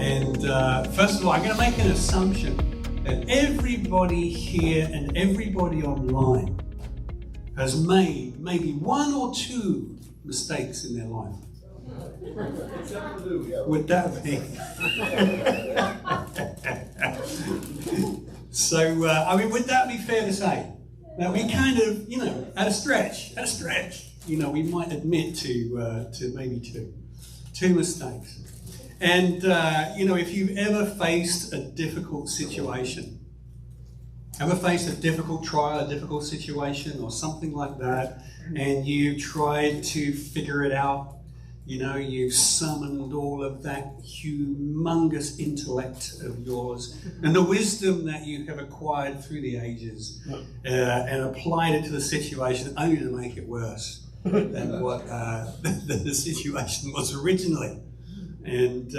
And first of all, I'm going to make an assumption that everybody here and everybody online has made maybe one or two mistakes in their life. Would that be? So, would that be fair to say? That we kind of, at a stretch, we might admit to maybe two mistakes. And, if you've ever faced a difficult situation, ever faced a difficult trial, a difficult situation or something like that, and you tried to figure it out, you've summoned all of that humongous intellect of yours and the wisdom that you have acquired through the ages and applied it to the situation only to make it worse than what the situation was originally. And,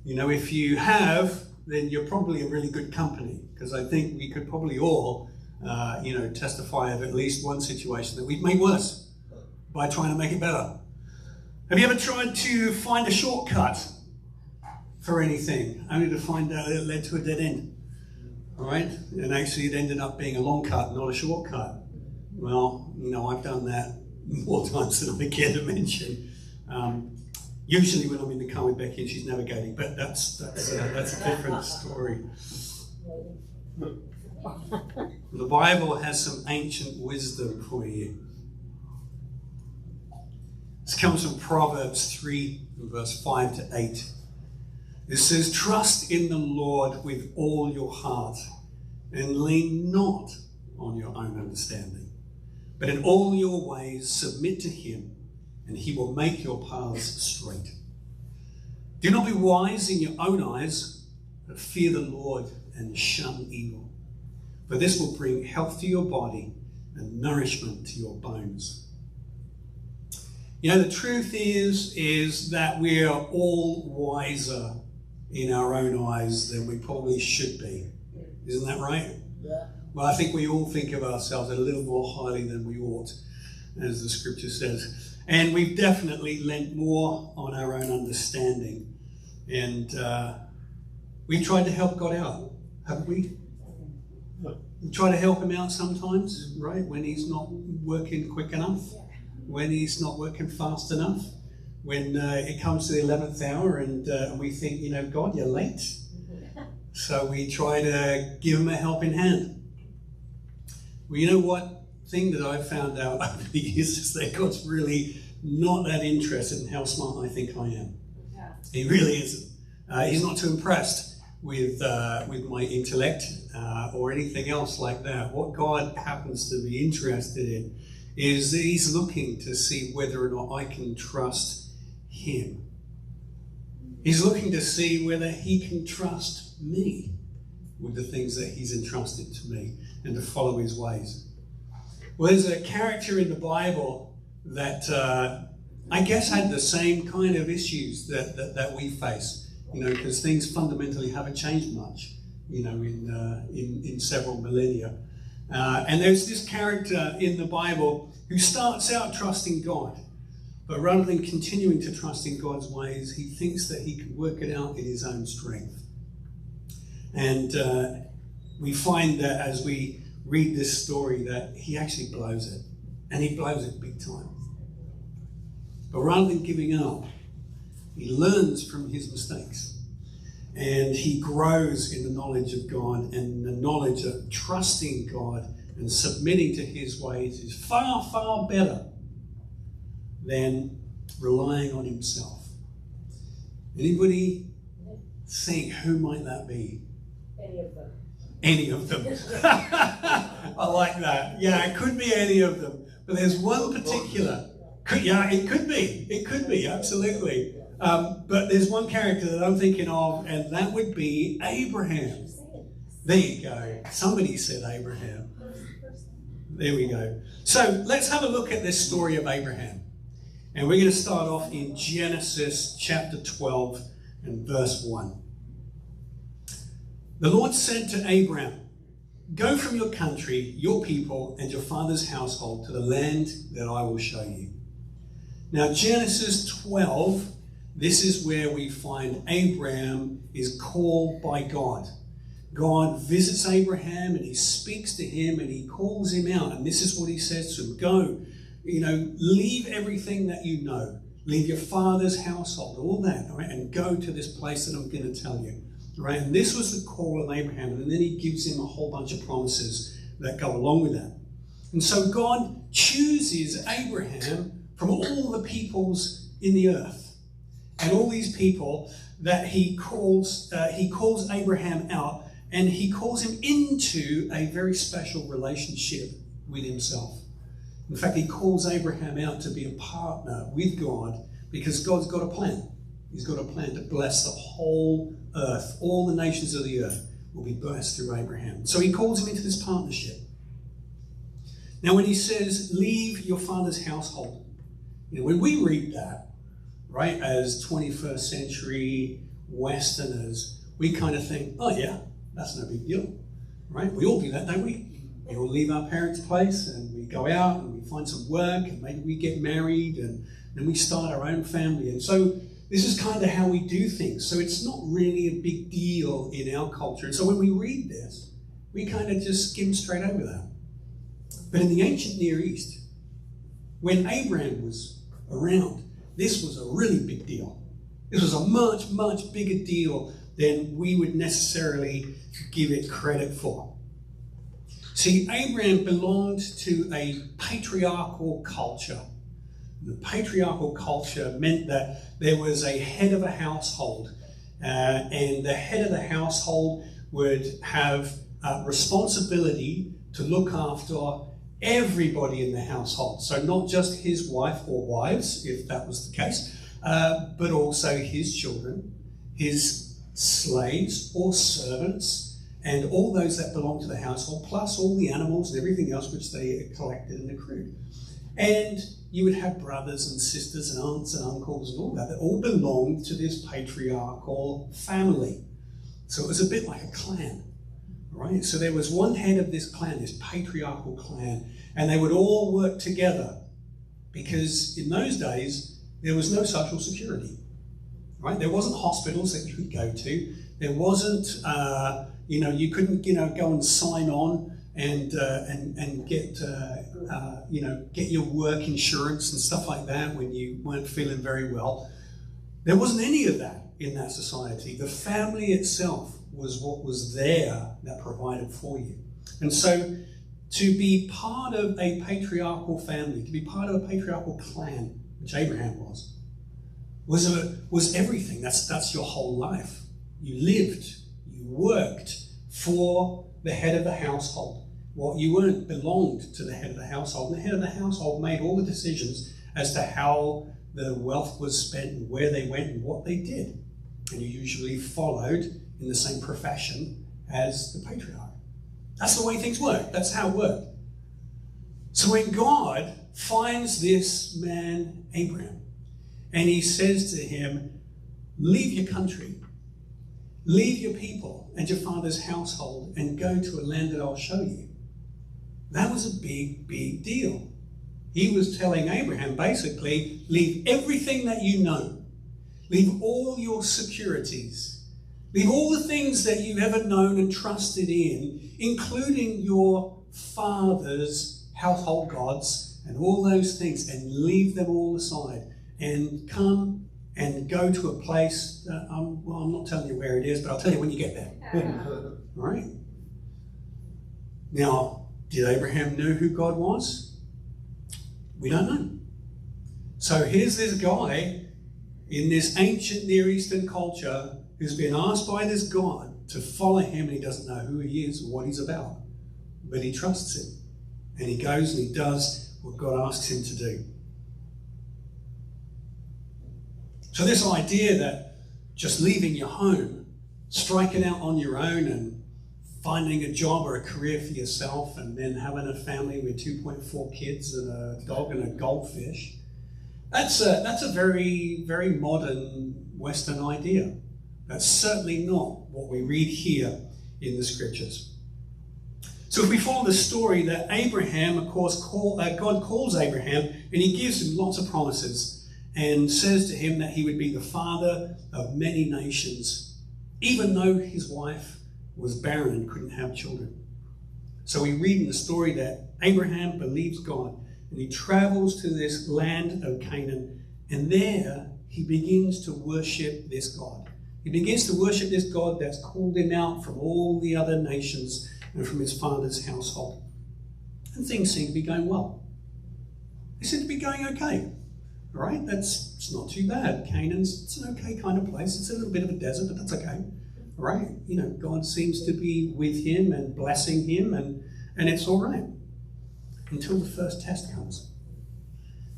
if you have, then you're probably a really good company, because I think we could probably all, testify of at least one situation that we've made worse by trying to make it better. Have you ever tried to find a shortcut for anything, only to find out it led to a dead end? All right? And actually it ended up being a long cut, not a shortcut. Well, I've done that more times than I care to mention. Usually when I'm in the car with Becky and she's navigating, but that's a different story. The Bible has some ancient wisdom for you. This comes from Proverbs 3, verse 5 to 8. It says, "Trust in the Lord with all your heart, and lean not on your own understanding. But in all your ways submit to him, and he will make your paths straight. Do not be wise in your own eyes, but fear the Lord and shun evil. For this will bring health to your body and nourishment to your bones." The truth is that we are all wiser in our own eyes than we probably should be. Isn't that right? Yeah. Well, I think we all think of ourselves a little more highly than we ought, as the scripture says. And we've definitely lent more on our own understanding. And we've tried to help God out, haven't we? We try to help him out sometimes, right? When he's not working quick enough, when he's not working fast enough, when it comes to the 11th hour and we think, God, you're late. So we try to give him a helping hand. Well, what thing that I've found out over the years is that God's really not that interested in how smart I think I am. Yeah. He really isn't. He's not too impressed with my intellect or anything else like that. What God happens to be interested in is that he's looking to see whether or not I can trust him. He's looking to see whether he can trust me with the things that he's entrusted to me and to follow his ways. Well, there's a character in the Bible that I guess had the same kind of issues that we face, because things fundamentally haven't changed much, in several millennia. And there's this character in the Bible who starts out trusting God, but rather than continuing to trust in God's ways, he thinks that he can work it out in his own strength. And we find that as we read this story that he actually blows it, and he blows it big time. But rather than giving up, he learns from his mistakes. And he grows in the knowledge of God, and the knowledge of trusting God and submitting to his ways is far, far better than relying on himself. Anybody think who might that be? Any of them. I like that. Yeah, it could be any of them. But there's one particular. It could be, absolutely. But there's one character that I'm thinking of, and that would be Abraham. There you go. Somebody said Abraham. There we go. So let's have a look at this story of Abraham. And we're going to start off in Genesis chapter 12 and verse 1. The Lord said to Abram, "Go from your country, your people, and your father's household to the land that I will show you." Now, Genesis 12 this is where we find Abram is called by God. God visits Abraham and he speaks to him and he calls him out. And this is what he says to him. Go, leave everything that you know. Leave your father's household, all that, right? And go to this place that I'm going to tell you. Right? And this was the call of Abraham. And then he gives him a whole bunch of promises that go along with that. And so God chooses Abraham from all the peoples in the earth. And all these people that he calls Abraham out, and he calls him into a very special relationship with himself. In fact, he calls Abraham out to be a partner with God because God's got a plan. He's got a plan to bless the whole earth. All the nations of the earth will be blessed through Abraham. So he calls him into this partnership. Now, when he says, leave your father's household, when we read that, right, as 21st century Westerners, we kind of think, oh yeah, that's no big deal, right? We all do that, don't we? We all leave our parents' place and we go out and we find some work and maybe we get married and then we start our own family. And so this is kind of how we do things. So it's not really a big deal in our culture. And so when we read this, we kind of just skim straight over that. But in the ancient Near East, when Abram was around, this was a really big deal. This was a much, much bigger deal than we would necessarily give it credit for. See, Abram belonged to a patriarchal culture. The patriarchal culture meant that there was a head of a household, and the head of the household would have responsibility to look after everybody in the household. So not just his wife or wives, if that was the case, but also his children, his slaves or servants, and all those that belong to the household, plus all the animals and everything else which they collected and accrued. And you would have brothers and sisters and aunts and uncles and all that all belonged to this patriarchal family. So it was a bit like a clan, right? So there was one head of this clan, this patriarchal clan, and they would all work together because in those days, there was no social security, right? There wasn't hospitals that you could go to. There wasn't, you couldn't, go and sign on and get, get your work insurance and stuff like that when you weren't feeling very well. There wasn't any of that in that society. The family itself was what was there that provided for you. And so to be part of a patriarchal family, to be part of a patriarchal clan, which Abraham was everything. That's your whole life. You lived, you worked for the head of the household. What you weren't belonged to the head of the household. And the head of the household made all the decisions as to how the wealth was spent and where they went and what they did. And you usually followed in the same profession as the patriarch. That's the way things work. That's how it worked. So when God finds this man, Abram, and he says to him, leave your country, leave your people and your father's household and go to a land that I'll show you. That was a big, big deal. He was telling Abraham, basically, leave everything that you know. Leave all your securities. Leave all the things that you've ever known and trusted in, including your father's household gods and all those things, and leave them all aside and come and go to a place that I'm not telling you where it is, but I'll tell you when you get there. All right? Now, did Abraham know who God was? We don't know. So here's this guy in this ancient Near Eastern culture who's been asked by this God to follow him, and he doesn't know who he is or what he's about. But he trusts him. And he goes and he does what God asks him to do. So this idea that just leaving your home, striking out on your own and finding a job or a career for yourself and then having a family with 2.4 kids and a dog and a goldfish, that's a very, very modern Western idea. That's certainly not what we read here in the scriptures. So if we follow the story that Abraham, of course, God calls Abraham and he gives him lots of promises. and says to him that he would be the father of many nations, even though his wife was barren and couldn't have children. So we read in the story that Abraham believes God, and he travels to this land of Canaan, and there he begins to worship this God. He begins to worship this God that's called him out from all the other nations and from his father's household. And things seem to be going well. They seem to be going okay. All right, it's not too bad. It's an okay kind of place. It's a little bit of a desert, but that's okay. All right, God seems to be with him and blessing him, and it's all right. Until the first test comes.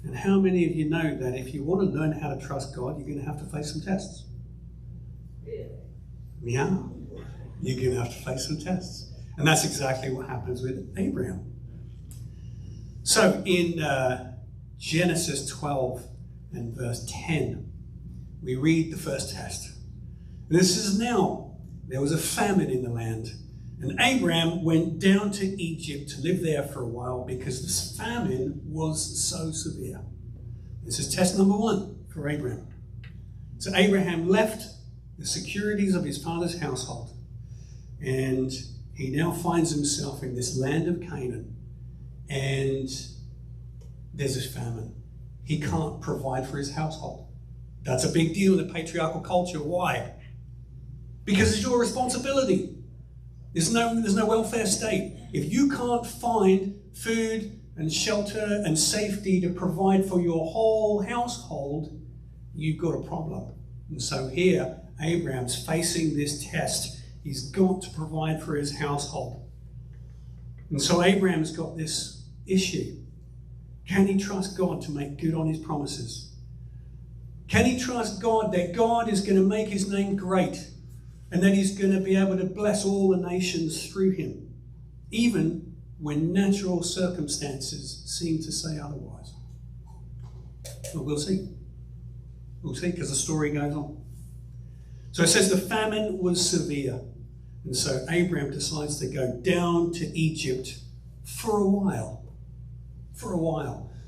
And how many of you know that if you want to learn how to trust God, you're going to have to face some tests? Yeah, you're going to have to face some tests. And that's exactly what happens with Abram. So in Genesis 12 and verse 10, we read the first test. This is now, there was a famine in the land, and Abram went down to Egypt to live there for a while because this famine was so severe. This is test number 1 for Abram. So Abraham left the securities of his father's household, and he now finds himself in this land of Canaan, and there's this famine. He can't provide for his household. That's a big deal in the patriarchal culture. Why? Because it's your responsibility. There's no welfare state. If you can't find food and shelter and safety to provide for your whole household, you've got a problem. And so here, Abraham's facing this test. He's got to provide for his household. And so Abraham's got this issue. Can he trust God to make good on his promises? Can he trust God that God is going to make his name great and that he's going to be able to bless all the nations through him, even when natural circumstances seem to say otherwise? Well, we'll see. We'll see, because the story goes on. So it says the famine was severe, and so Abram decides to go down to Egypt for a while.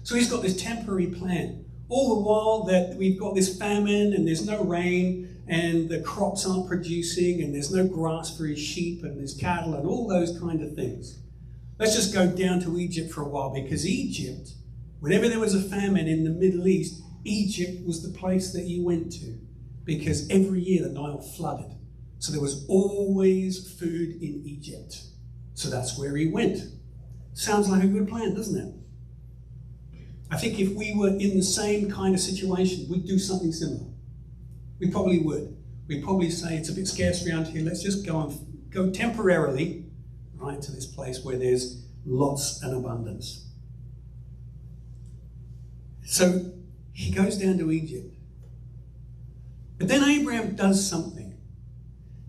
So he's got this temporary plan. All the while that we've got this famine and there's no rain and the crops aren't producing and there's no grass for his sheep and his cattle and all those kind of things. Let's just go down to Egypt for a while, because Egypt, whenever there was a famine in the Middle East, Egypt was the place that you went to, because every year the Nile flooded. So there was always food in Egypt. So that's where he went. Sounds like a good plan, doesn't it? I think if we were in the same kind of situation, we'd do something similar. We probably would. We'd probably say it's a bit scarce around here. Let's just go temporarily, right, to this place where there's lots and abundance. So he goes down to Egypt. But then Abram does something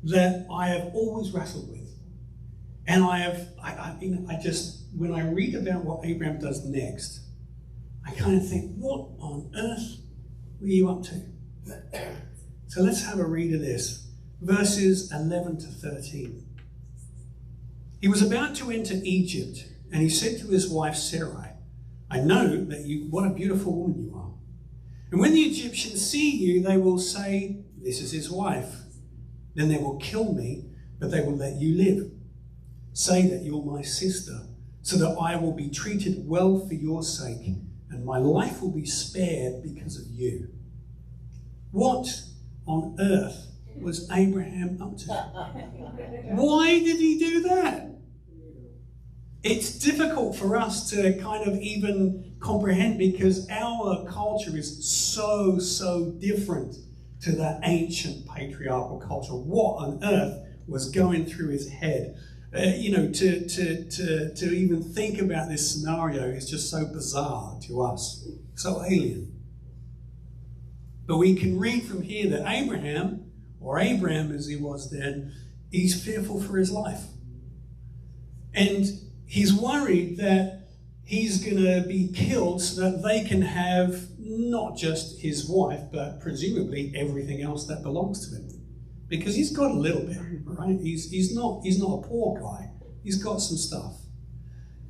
that I have always wrestled with. And when I read about what Abram does next, I kind of think, what on earth were you up to? So let's have a read of this. Verses 11 to 13. He was about to enter Egypt, and he said to his wife Sarai, I know that what a beautiful woman you are. And when the Egyptians see you, they will say, this is his wife. Then they will kill me, but they will let you live. Say that you're my sister, so that I will be treated well for your sake, and my life will be spared because of you. What on earth was Abraham up to? Why did he do that? It's difficult for us to kind of even comprehend, because our culture is so different to that ancient patriarchal culture. What on earth was going through his head? To even think about this scenario is just so bizarre to us, so alien. But we can read from here that Abraham, or Abram as he was then, he's fearful for his life. And he's worried that he's going to be killed so that they can have not just his wife, but presumably everything else that belongs to him. Because he's got a little bit, right? He's not a poor guy. He's got some stuff.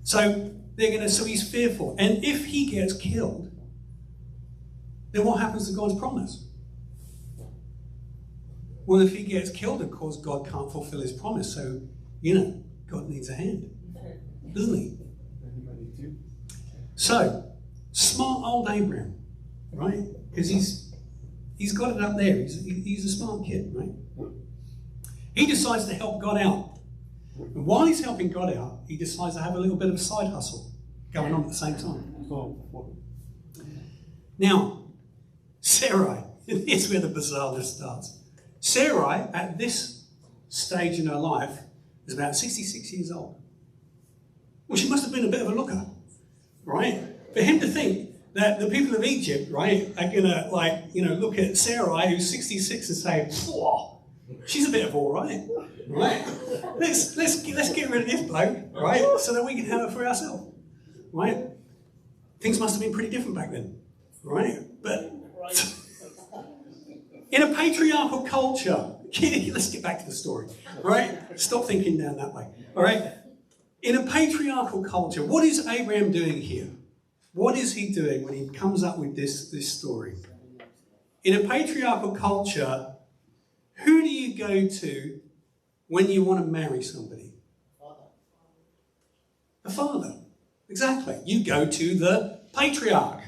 So he's fearful. And if he gets killed, then what happens to God's promise? Well, if he gets killed, of course, God can't fulfill his promise. So, God needs a hand, doesn't he? So, smart old Abram, right? Because he's got it up there. He's a smart kid, right? He decides to help God out. And while he's helping God out, he decides to have a little bit of a side hustle going on at the same time. Now, Sarai, here's where the bizarreness starts. Sarai, at this stage in her life, is about 66 years old. Well, she must have been a bit of a looker, right? For him to think that the people of Egypt, right, are going to, look at Sarai, who's 66, and say, whoa, she's a bit of all right, right? Let's get rid of this bloke, right, so that we can have it for ourselves, right? Things must have been pretty different back then, right? But in a patriarchal culture, let's get back to the story, right? Stop thinking down that way, all right? In a patriarchal culture, what is Abram doing here? What is he doing when he comes up with this story? In a patriarchal culture, who do you go to when you want to marry somebody? The father. Exactly. You go to the patriarch.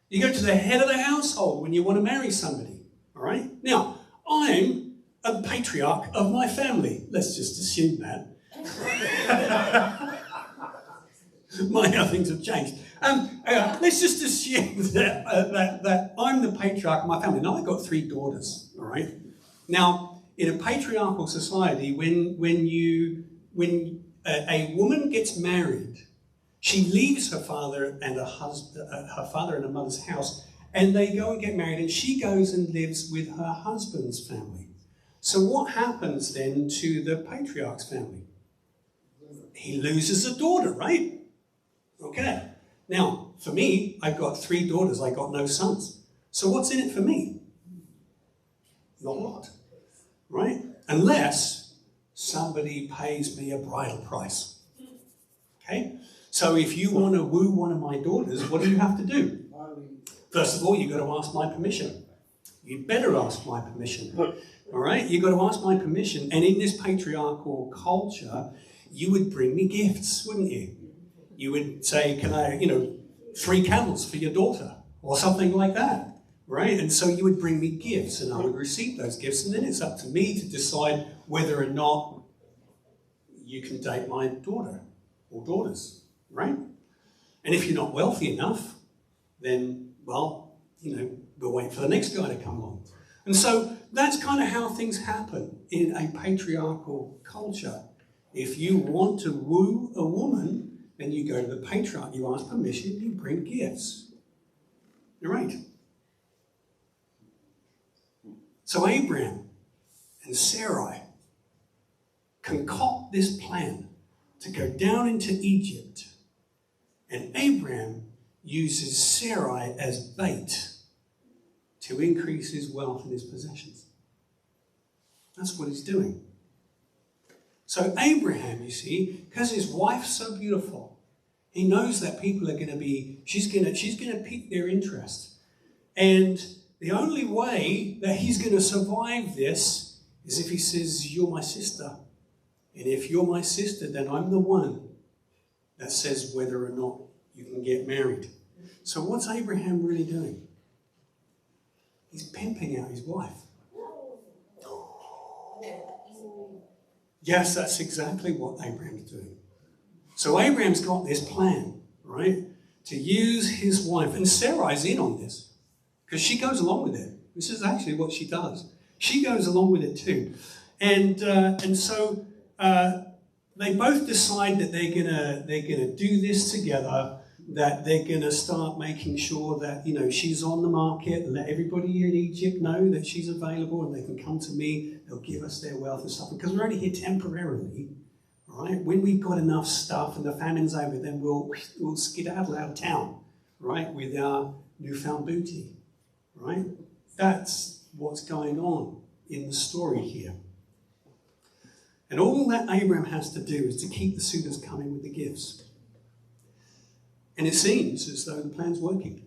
You go to the head of the household when you want to marry somebody. All right? Now, I'm a patriarch of my family. Let's just assume that. Things have changed. Let's just assume that I'm the patriarch of my family. Now, I've got 3 daughters. All right? Now, in a patriarchal society, when a woman gets married, she leaves her father and her mother's house, and they go and get married, and she goes and lives with her husband's family. So what happens then to the patriarch's family? He loses a daughter, right? Okay. Now, for me, I've got 3 daughters. I've got no sons. So what's in it for me? Not a lot, right? Unless somebody pays me a bridal price. Okay? So if you want to woo one of my daughters, what do you have to do? First of all, you've got to ask my permission. You'd better ask my permission. All right? You've got to ask my permission. And in this patriarchal culture, you would bring me gifts, wouldn't you? You would say, can I, 3 camels for your daughter, or something like that, right? And so you would bring me gifts, and I would receive those gifts, and then it's up to me to decide whether or not you can date my daughter or daughters, right? And if you're not wealthy enough, then, well, we'll wait for the next guy to come along. And so that's kind of how things happen in a patriarchal culture. If you want to woo a woman, then you go to the patriarch, you ask permission, you bring gifts. You're right. So Abram and Sarai concoct this plan to go down into Egypt, and Abram uses Sarai as bait to increase his wealth and his possessions. That's what he's doing. So Abraham, you see, because his wife's so beautiful, he knows that people are going to be, she's going to pique their interest. And the only way that he's going to survive this is if he says, you're my sister. And if you're my sister, then I'm the one that says whether or not you can get married. So what's Abraham really doing? He's pimping out his wife. Yes, that's exactly what Abraham's doing. So Abraham's got this plan, right, to use his wife. And Sarai's in on this because she goes along with it. This is actually what she does. She goes along with it too. And so they both decide that they're gonna do this together, that they're gonna start making sure that, she's on the market, and let everybody in Egypt know that she's available and they can come to me, they'll give us their wealth and stuff, because we're only here temporarily, right? When we've got enough stuff and the famine's over, then we'll skedaddle out of town, right, with our newfound booty, right? That's what's going on in the story here. And all that Abram has to do is to keep the suitors coming with the gifts. And it seems as though the plan's working.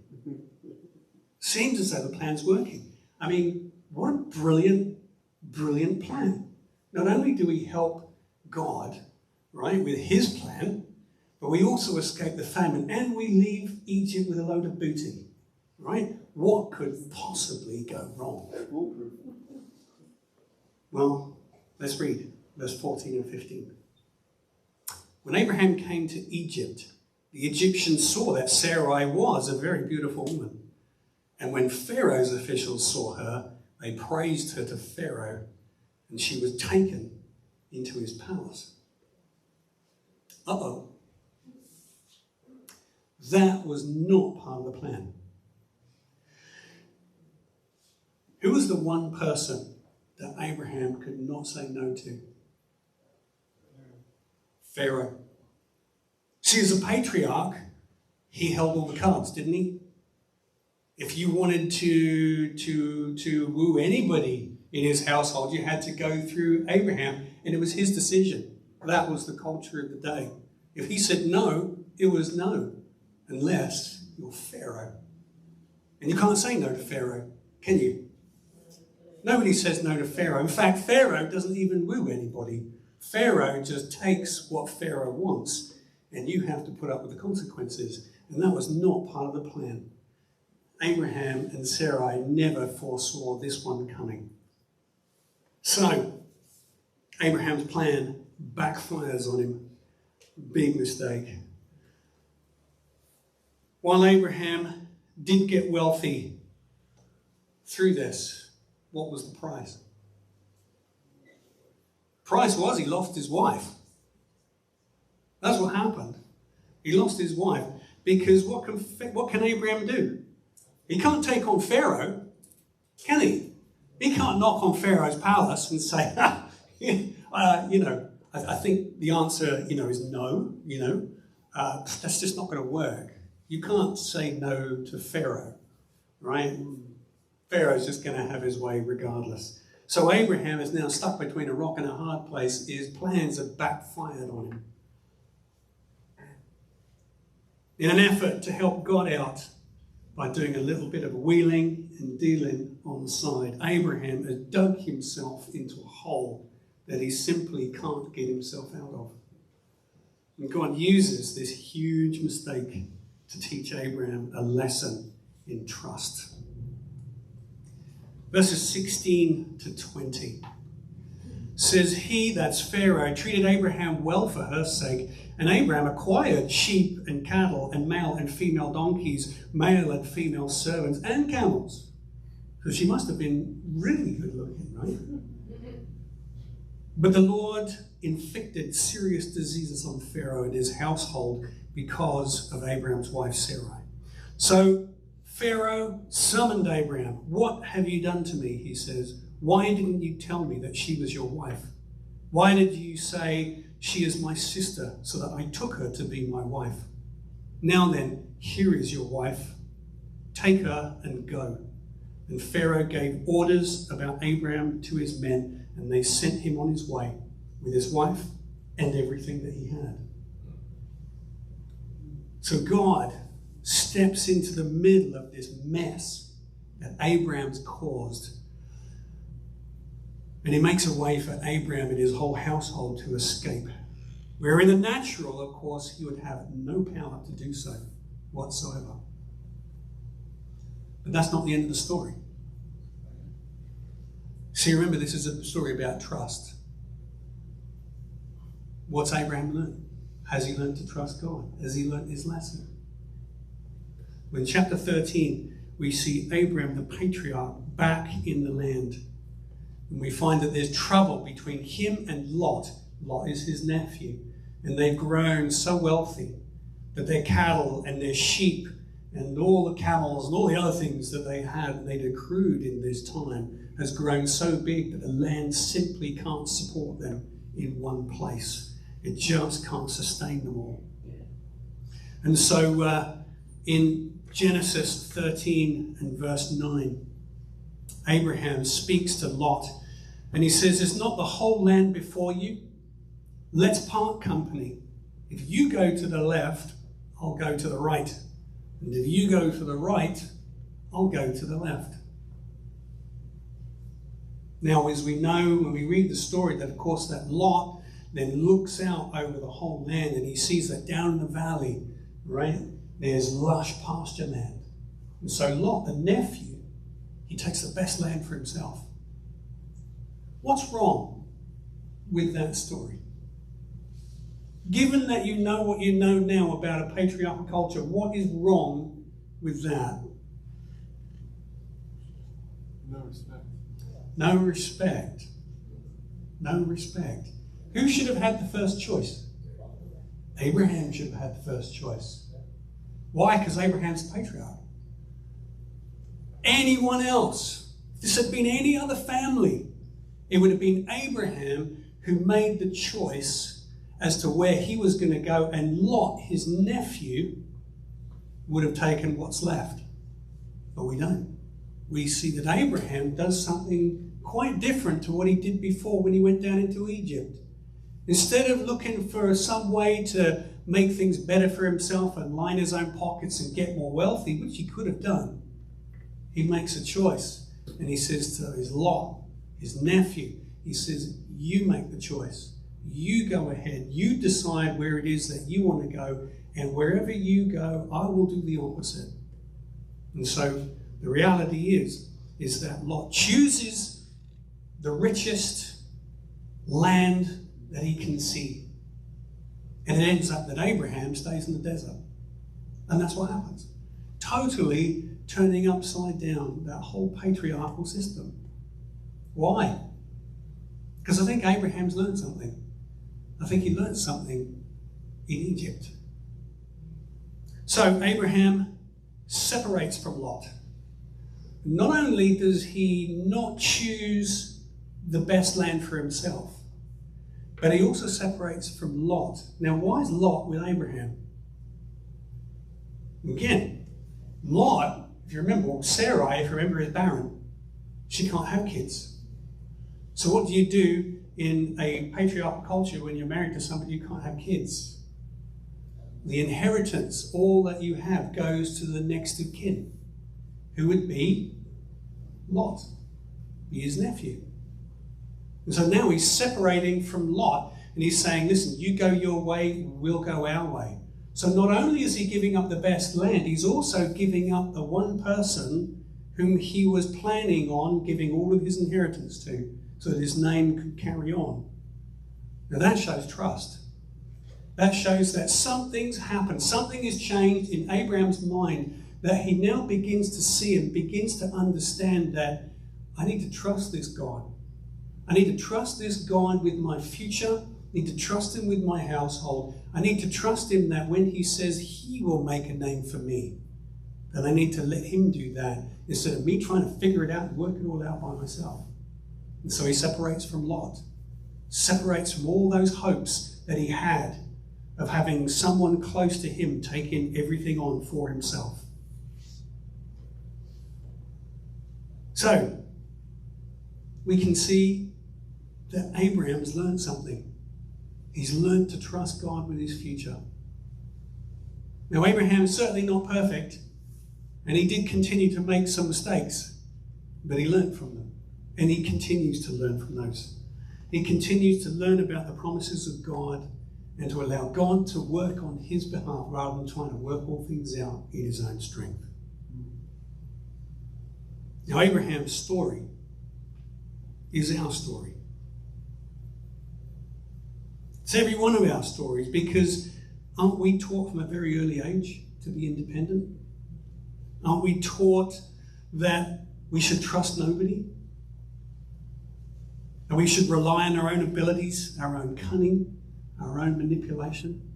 Seems as though the plan's working. I mean, what a brilliant, brilliant plan. Not only do we help God, right, with his plan, but we also escape the famine and we leave Egypt with a load of booty, right? What could possibly go wrong? Well, let's read verse 14 and 15. When Abraham came to Egypt, the Egyptians saw that Sarai was a very beautiful woman. And when Pharaoh's officials saw her, they praised her to Pharaoh, and she was taken into his palace. Uh-oh. That was not part of the plan. Who was the one person that Abraham could not say no to? Pharaoh. See, as a patriarch, he held all the cards, didn't he? If you wanted to woo anybody in his household, you had to go through Abraham, and it was his decision. That was the culture of the day. If he said no, it was no, unless you're Pharaoh. And you can't say no to Pharaoh, can you? Nobody says no to Pharaoh. In fact, Pharaoh doesn't even woo anybody. Pharaoh just takes what Pharaoh wants, and you have to put up with the consequences. And that was not part of the plan. Abraham and Sarai never foresaw this one coming. So, Abraham's plan backfires on him. Big mistake. While Abraham did get wealthy through this, what was the price? Price was he lost his wife. That's what happened. He lost his wife because what can Abraham do? He can't take on Pharaoh, can he? He can't knock on Pharaoh's palace and say, I think the answer, is no, that's just not going to work. You can't say no to Pharaoh, right? Pharaoh's just going to have his way regardless. So Abraham is now stuck between a rock and a hard place. His plans have backfired on him. In an effort to help God out by doing a little bit of wheeling and dealing on the side, Abraham has dug himself into a hole that he simply can't get himself out of. And God uses this huge mistake to teach Abraham a lesson in trust. Verses 16 to 20 says, he, that's Pharaoh, treated Abraham well for her sake, and Abraham acquired sheep and cattle and male and female donkeys, male and female servants, and camels. So she must have been really good looking, right? But the Lord inflicted serious diseases on Pharaoh and his household because of Abraham's wife Sarai. So Pharaoh summoned Abraham. What have you done to me? He says. Why didn't you tell me that she was your wife? Why did you say she is my sister so that I took her to be my wife? Now then, here is your wife. Take her and go. And Pharaoh gave orders about Abraham to his men, and they sent him on his way with his wife and everything that he had. So God steps into the middle of this mess that Abraham's caused. And he makes a way for Abraham and his whole household to escape. Where in the natural, of course, he would have no power to do so whatsoever. But that's not the end of the story. See, remember, this is a story about trust. What's Abraham learned? Has he learned to trust God? Has he learned his lesson? In chapter 13, we see Abram, the patriarch, back in the land. And we find that there's trouble between him and Lot. Lot is his nephew. And they've grown so wealthy that their cattle and their sheep and all the camels and all the other things that they had and they'd accrued in this time has grown so big that the land simply can't support them in one place. It just can't sustain them all. And so in Genesis 13 and verse 9, Abraham speaks to Lot and he says, is not the whole land before you? Let's part company. If you go to the left, I'll go to the right. And if you go to the right, I'll go to the left. Now, as we know, when we read the story, that of course that Lot then looks out over the whole land and he sees that down in the valley, right, there's lush pasture land. And so Lot, the nephew, he takes the best land for himself. What's wrong with that story? Given that you know what you know now about a patriarchal culture, what is wrong with that? No respect. No respect. No respect. Who should have had the first choice? Abraham should have had the first choice. Why? Because Abraham's the patriarch. Anyone else, if this had been any other family, it would have been Abraham who made the choice as to where he was going to go, and Lot, his nephew, would have taken what's left. But we don't. We see that Abraham does something quite different to what he did before when he went down into Egypt. Instead of looking for some way to make things better for himself and line his own pockets and get more wealthy, which he could have done, he makes a choice. And he says to his Lot, his nephew, he says, you make the choice. You go ahead. You decide where it is that you want to go. And wherever you go, I will do the opposite. And so the reality is that Lot chooses the richest land that he can see. And it ends up that Abraham stays in the desert. And that's what happens. Totally turning upside down that whole patriarchal system. Why? Because I think Abraham's learned something. I think he learned something in Egypt. So Abraham separates from Lot. Not only does he not choose the best land for himself, but he also separates from Lot. Now, why is Lot with Abraham? Again, Lot, if you remember, Sarai, if you remember, is barren. She can't have kids. So what do you do in a patriarchal culture when you're married to somebody who can't have kids? The inheritance, all that you have, goes to the next of kin, who would be Lot, be his nephew. And so now he's separating from Lot, and he's saying, listen, you go your way, we'll go our way. So not only is he giving up the best land, he's also giving up the one person whom he was planning on giving all of his inheritance to, so that his name could carry on. Now that shows trust. That shows that something's happened. Something has changed in Abraham's mind, that he now begins to see and begins to understand that I need to trust this God. I need to trust this God with my future. I need to trust him with my household. I need to trust him that when he says he will make a name for me, that I need to let him do that instead of me trying to figure it out and work it all out by myself. And so he separates from Lot, separates from all those hopes that he had of having someone close to him taking everything on for himself. So, we can see that Abraham has learned something. He's learned to trust God with his future. Now, Abraham's certainly not perfect, and he did continue to make some mistakes, but he learned from them, and he continues to learn from those. He continues to learn about the promises of God and to allow God to work on his behalf rather than trying to work all things out in his own strength. Now, Abraham's story is our story. It's every one of our stories, because aren't we taught from a very early age to be independent? Aren't we taught that we should trust nobody? And we should rely on our own abilities, our own cunning, our own manipulation?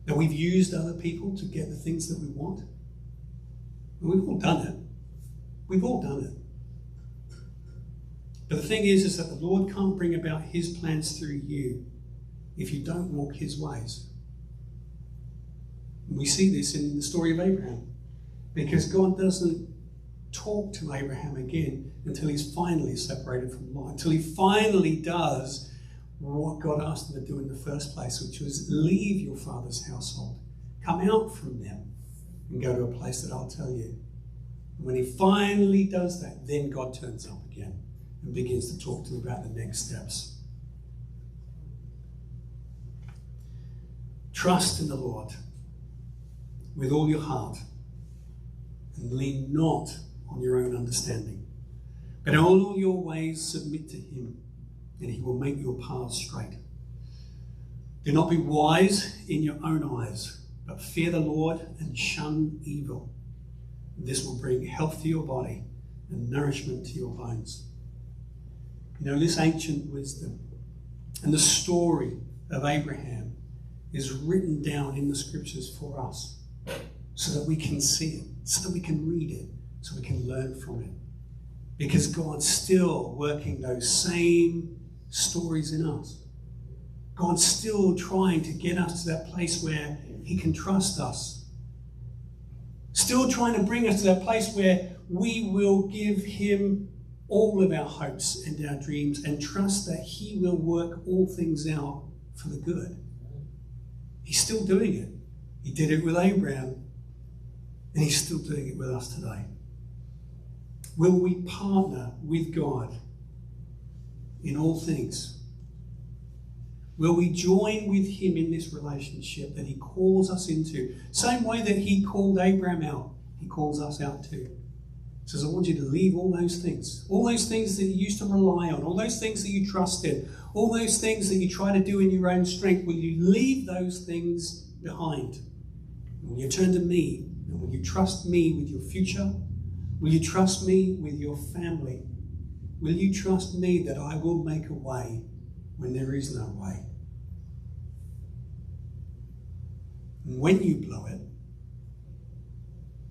That we've used other people to get the things that we want? And we've all done it. We've all done it. But the thing is that the Lord can't bring about his plans through you if you don't walk his ways. And we see this in the story of Abraham, because God doesn't talk to Abraham again until he's finally separated from Lot, until he finally does what God asked him to do in the first place, which was leave your father's household, come out from them, and go to a place that I'll tell you. And when he finally does that, then God turns up again and begins to talk to him about the next steps. Trust in the Lord with all your heart and lean not on your own understanding. But in all your ways submit to him, and he will make your paths straight. Do not be wise in your own eyes, but fear the Lord and shun evil. This will bring health to your body and nourishment to your bones. You know, this ancient wisdom and the story of Abraham is written down in the scriptures for us so that we can see it, so that we can read it, so we can learn from it. Because God's still working those same stories in us. God's still trying to get us to that place where he can trust us. Still trying to bring us to that place where we will give him all of our hopes and our dreams and trust that he will work all things out for the good. He's still doing it. He did it with Abram, and he's still doing it with us today. Will we partner with God in all things? Will we join with him in this relationship that he calls us into? Same way that he called Abram out, he calls us out too. He says, I want you to leave all those things that you used to rely on, all those things that you trusted, all those things that you try to do in your own strength. Will you leave those things behind? Will you turn to me? And will you trust me with your future? Will you trust me with your family? Will you trust me that I will make a way when there is no way? And when you blow it,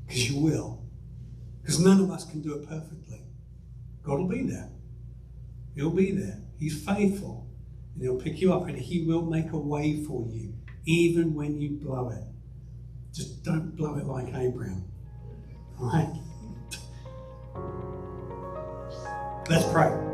because you will, because none of us can do it perfectly, God will be there. He'll be there. He's faithful. And he'll pick you up and he will make a way for you, even when you blow it. Just don't blow it like Abram. All right? Let's pray.